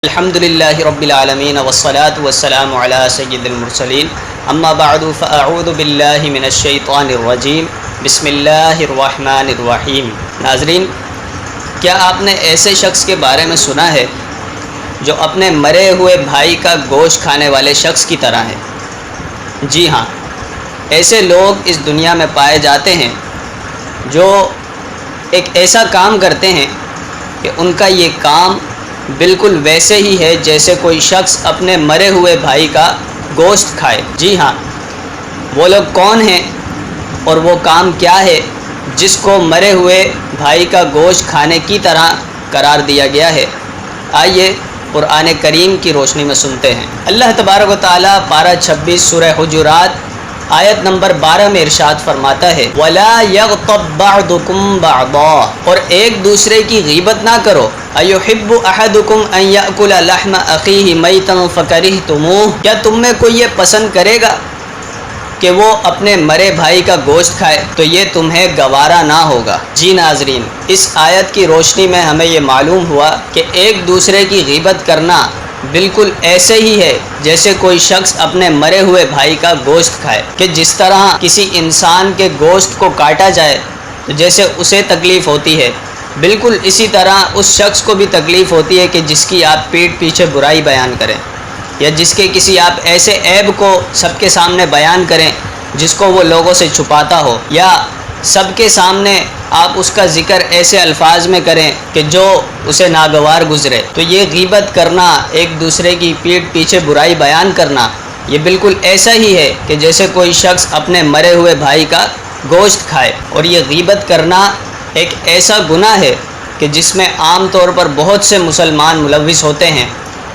الحمدللہ رب العالمین والصلاة والسلام علی سید المرسلین اما بعد فاعوذ باللہ من الشیطان الرجیم بسم اللہ الرحمن الرحیم۔ ناظرین، کیا آپ نے ایسے شخص کے بارے میں سنا ہے جو اپنے مرے ہوئے بھائی کا گوشت کھانے والے شخص کی طرح ہے؟ جی ہاں، ایسے لوگ اس دنیا میں پائے جاتے ہیں جو ایک ایسا کام کرتے ہیں کہ ان کا یہ کام بالکل ویسے ہی ہے جیسے کوئی شخص اپنے مرے ہوئے بھائی کا گوشت کھائے۔ جی ہاں، وہ لوگ کون ہیں اور وہ کام کیا ہے جس کو مرے ہوئے بھائی کا گوشت کھانے کی طرح قرار دیا گیا ہے؟ آئیے قرآن کریم کی روشنی میں سنتے ہیں۔ اللہ تبارک و تعالیٰ پارہ 26 سورہ حجرات آیت نمبر 12 میں ارشاد فرماتا ہے وَلَا يَغْتَبْ بَعْضُكُمْ بَعْضًا، اور ایک دوسرے کی غیبت نہ کرو۔ أَيُحِبُّ أَحَدُكُمْ أَن يَأْكُلَ لَحْمَ أَخِيهِ مَيْتًا فَكَرِهْتُمُوهُ، کیا تم میں کوئی یہ پسند کرے گا کہ وہ اپنے مرے بھائی کا گوشت کھائے تو یہ تمہیں گوارا نہ ہوگا۔ جی ناظرین، اس آیت کی روشنی میں ہمیں یہ معلوم ہوا کہ ایک دوسرے کی غیبت کرنا بالکل ایسے ہی ہے جیسے کوئی شخص اپنے مرے ہوئے بھائی کا گوشت کھائے، کہ جس طرح کسی انسان کے گوشت کو کاٹا جائے تو جیسے اسے تکلیف ہوتی ہے، بالکل اسی طرح اس شخص کو بھی تکلیف ہوتی ہے کہ جس کی آپ پیٹھ پیچھے برائی بیان کریں، یا جس کے کسی آپ ایسے عیب کو سب کے سامنے بیان کریں جس کو وہ لوگوں سے چھپاتا ہو، یا سب کے سامنے آپ اس کا ذکر ایسے الفاظ میں کریں کہ جو اسے ناگوار گزرے۔ تو یہ غیبت کرنا، ایک دوسرے کی پیٹھ پیچھے برائی بیان کرنا، یہ بالکل ایسا ہی ہے کہ جیسے کوئی شخص اپنے مرے ہوئے بھائی کا گوشت کھائے۔ اور یہ غیبت کرنا ایک ایسا گناہ ہے کہ جس میں عام طور پر بہت سے مسلمان ملوث ہوتے ہیں،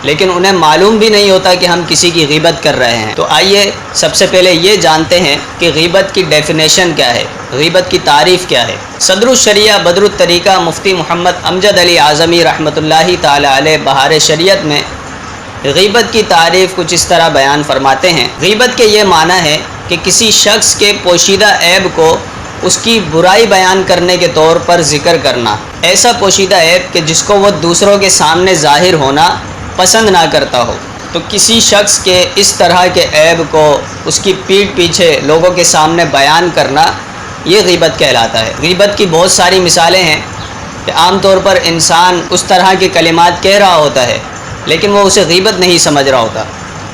لیکن انہیں معلوم بھی نہیں ہوتا کہ ہم کسی کی غیبت کر رہے ہیں۔ تو آئیے سب سے پہلے یہ جانتے ہیں کہ غیبت کی ڈیفینیشن کیا ہے، غیبت کی تعریف کیا ہے۔ صدر الشریعہ بدر الطریقہ مفتی محمد امجد علی اعظمی رحمۃ اللہ تعالی علیہ بہار شریعت میں غیبت کی تعریف کچھ اس طرح بیان فرماتے ہیں۔ غیبت کے یہ معنی ہے کہ کسی شخص کے پوشیدہ عیب کو اس کی برائی بیان کرنے کے طور پر ذکر کرنا، ایسا پوشیدہ عیب کہ جس کو وہ دوسروں کے سامنے ظاہر ہونا پسند نہ کرتا ہو۔ تو کسی شخص کے اس طرح کے عیب کو اس کی پیٹھ پیچھے لوگوں کے سامنے بیان کرنا، یہ غیبت کہلاتا ہے۔ غیبت کی بہت ساری مثالیں ہیں کہ عام طور پر انسان اس طرح کے کلمات کہہ رہا ہوتا ہے لیکن وہ اسے غیبت نہیں سمجھ رہا ہوتا،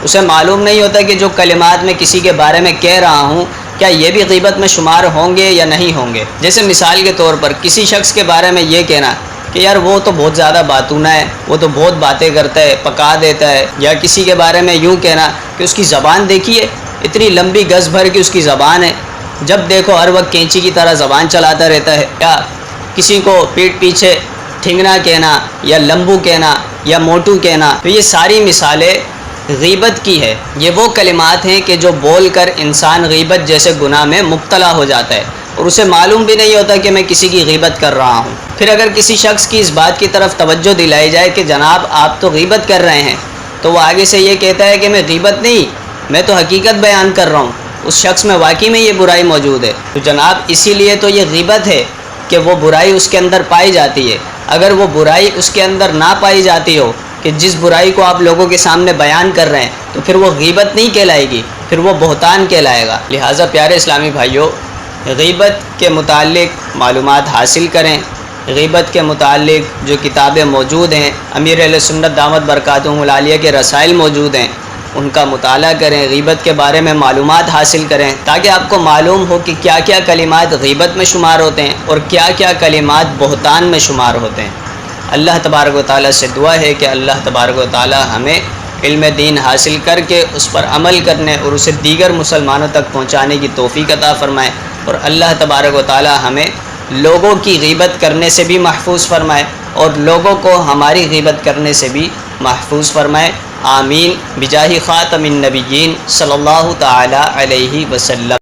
اسے معلوم نہیں ہوتا کہ جو کلمات میں کسی کے بارے میں کہہ رہا ہوں کیا یہ بھی غیبت میں شمار ہوں گے یا نہیں ہوں گے۔ جیسے مثال کے طور پر کسی شخص کے بارے میں یہ کہنا کہ یار وہ تو بہت زیادہ باتونا ہے، وہ تو بہت باتیں کرتا ہے، پکا دیتا ہے، یا کسی کے بارے میں یوں کہنا کہ اس کی زبان دیکھیے اتنی لمبی گز بھر کی اس کی زبان ہے، جب دیکھو ہر وقت کینچی کی طرح زبان چلاتا رہتا ہے۔ یا کسی کو پیٹھ پیچھے ٹھنگنا کہنا یا لمبو کہنا یا موٹو کہنا، تو یہ ساری مثالیں غیبت کی ہے۔ یہ وہ کلمات ہیں کہ جو بول کر انسان غیبت جیسے گناہ میں مبتلا ہو جاتا ہے اور اسے معلوم بھی نہیں ہوتا کہ میں کسی کی غیبت کر رہا ہوں۔ پھر اگر کسی شخص کی اس بات کی طرف توجہ دلائی جائے کہ جناب آپ تو غیبت کر رہے ہیں، تو وہ آگے سے یہ کہتا ہے کہ میں غیبت نہیں، میں تو حقیقت بیان کر رہا ہوں، اس شخص میں واقعی میں یہ برائی موجود ہے۔ تو جناب اسی لیے تو یہ غیبت ہے کہ وہ برائی اس کے اندر پائی جاتی ہے۔ اگر وہ برائی اس کے اندر نہ پائی جاتی ہو کہ جس برائی کو آپ لوگوں کے سامنے بیان کر رہے ہیں، تو پھر وہ غیبت نہیں کہلائے گی، پھر وہ بہتان کہلائے گا۔ لہٰذا پیارے اسلامی بھائیوں، غیبت کے متعلق معلومات حاصل کریں۔ غیبت کے متعلق جو کتابیں موجود ہیں، امیر اہل سنت دامت برکاتہم العالیہ کے رسائل موجود ہیں، ان کا مطالعہ کریں، غیبت کے بارے میں معلومات حاصل کریں تاکہ آپ کو معلوم ہو کہ کیا کیا کلمات غیبت میں شمار ہوتے ہیں اور کیا کیا کلمات بہتان میں شمار ہوتے ہیں۔ اللہ تبارک و تعالیٰ سے دعا ہے کہ اللہ تبارک و تعالیٰ ہمیں علم دین حاصل کر کے اس پر عمل کرنے اور اسے دیگر مسلمانوں تک پہنچانے کی توفیق عطا فرمائے، اور اللہ تبارک و تعالیٰ ہمیں لوگوں کی غیبت کرنے سے بھی محفوظ فرمائے اور لوگوں کو ہماری غیبت کرنے سے بھی محفوظ فرمائے۔ آمین بجاہ خاتم النبیین صلی اللہ تعالی علیہ وسلم۔